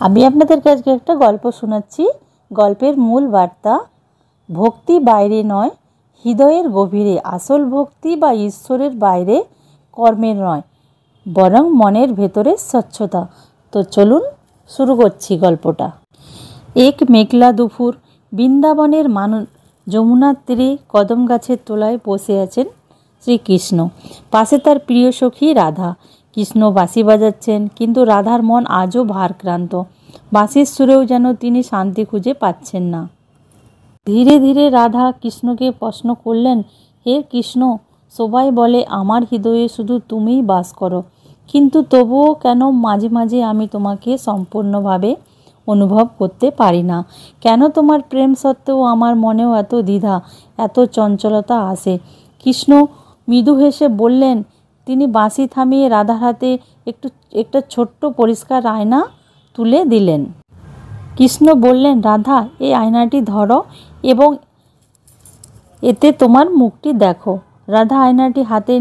আমি আপনাদেরকে আজকে একটা গল্প শোনাচ্ছি। গল্পের মূল বার্তা, ভক্তি বাইরে নয়, হৃদয়ের গভীরে। আসল ভক্তি বা ঈশ্বরের বাইরে কর্মের নয়, বরং মনের ভেতরে স্বচ্ছতা। তো চলুন শুরু করছি গল্পটা। এক মেঘলা দুপুর, বৃন্দাবনের যমুনার তীরে কদম গাছের তলায় বসে আছেন শ্রীকৃষ্ণ। পাশে তার প্রিয় সখী রাধা। কৃষ্ণ বাঁশি বাজাচ্ছেন, কিন্তু রাধার মন আজও ভারাক্রান্ত। বাঁশির সুরেও যেন তিনি শান্তি খুঁজে পাচ্ছেন না। ধীরে ধীরে রাধা কৃষ্ণকে প্রশ্ন করলেন, হে কৃষ্ণ, সবাই বলে আমার হৃদয়ে শুধু তুমিই বাস করো, কিন্তু তবুও কেন মাঝে মাঝে আমি তোমাকে সম্পূর্ণভাবে অনুভব করতে পারি না? কেন তোমার প্রেম সত্ত্বেও আমার মনেও এত দ্বিধা, এত চঞ্চলতা আসে? কৃষ্ণ মৃদু হেসে বললেন। তিনি বাঁশি থামিয়ে রাধার হাতে একটা ছোট্ট পরিষ্কার আয়না তুলে দিলেন। কৃষ্ণ বললেন, রাধা, এই আয়নাটি ধরো এবং এতে তোমার মুখটি দেখো। রাধা আয়নাটি হাতে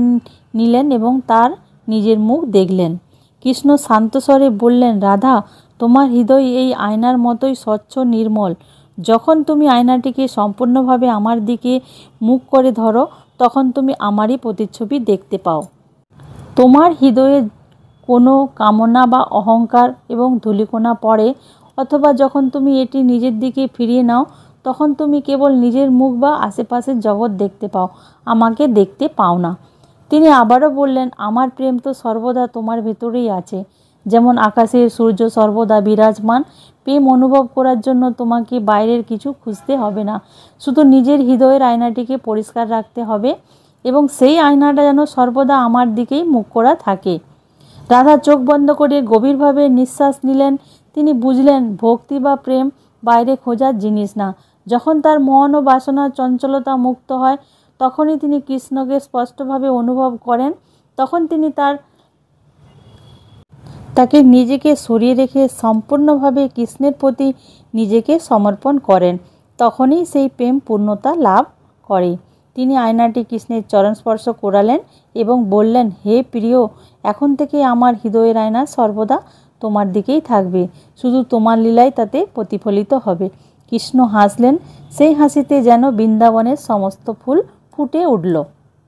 নিলেন এবং তার নিজের মুখ দেখলেন। কৃষ্ণ শান্ত স্বরে বললেন, রাধা, তোমার হৃদয় এই আয়নার মতোই স্বচ্ছ, নির্মল। যখন তুমি আয়নাটিকে সম্পূর্ণভাবে আমার দিকে মুখ করে ধরো, তখন তুমি আমারই প্রতিচ্ছবি দেখতে পাও। তোমার হৃদয়ে কোনো কামনা বা অহংকার এবং ধূলিকণা পড়ে, অথবা যখন তুমি এটি নিজের দিকে ফিরিয়ে নাও, তখন তুমি কেবল নিজের মুখ বা আশেপাশের জগৎ দেখতে পাও, আমাকে দেখতে পাও না। তিনি আবারও বললেন, আমার প্রেম তো সর্বদা তোমার ভেতরেই আছে, যেমন আকাশের সূর্য সর্বদা বিরাজমান। প্রেম অনুভব করার জন্য তোমাকে বাইরের কিছু খুঁজতে হবে না, শুধু নিজের হৃদয়ের আয়নাটিকে পরিষ্কার রাখতে হবে এবং সেই আয়নাটা যেন সর্বদা আমার দিকেই মুখ করা থাকে। রাধা চোখ বন্ধ করে গভীরভাবে নিঃশ্বাস নিলেন। তিনি বুঝলেন, ভক্তি বা প্রেম বাইরে খোঁজার জিনিস না। যখন তার মন ও বাসনার চঞ্চলতা মুক্ত হয়, তখনই তিনি কৃষ্ণকে স্পষ্টভাবে অনুভব করেন। তখন তিনি তাকে নিজেকে সরিয়ে রেখে সম্পূর্ণভাবে কৃষ্ণের প্রতি নিজেকে সমর্পণ করেন। তখনই সেই প্রেম পূর্ণতা লাভ করে। তিনি আয়নাটি কৃষ্ণের চরণ স্পর্শ করালেন এবং বললেন, হে প্রিয়, এখন থেকে আমার হৃদয়ের আয়না সর্বদা তোমার দিকেই থাকবে, শুধু তোমার লীলাই তাতে প্রতিফলিত হবে। কৃষ্ণ হাসলেন, সেই হাসিতে যেন বৃন্দাবনের সমস্ত ফুল ফুটে উঠল।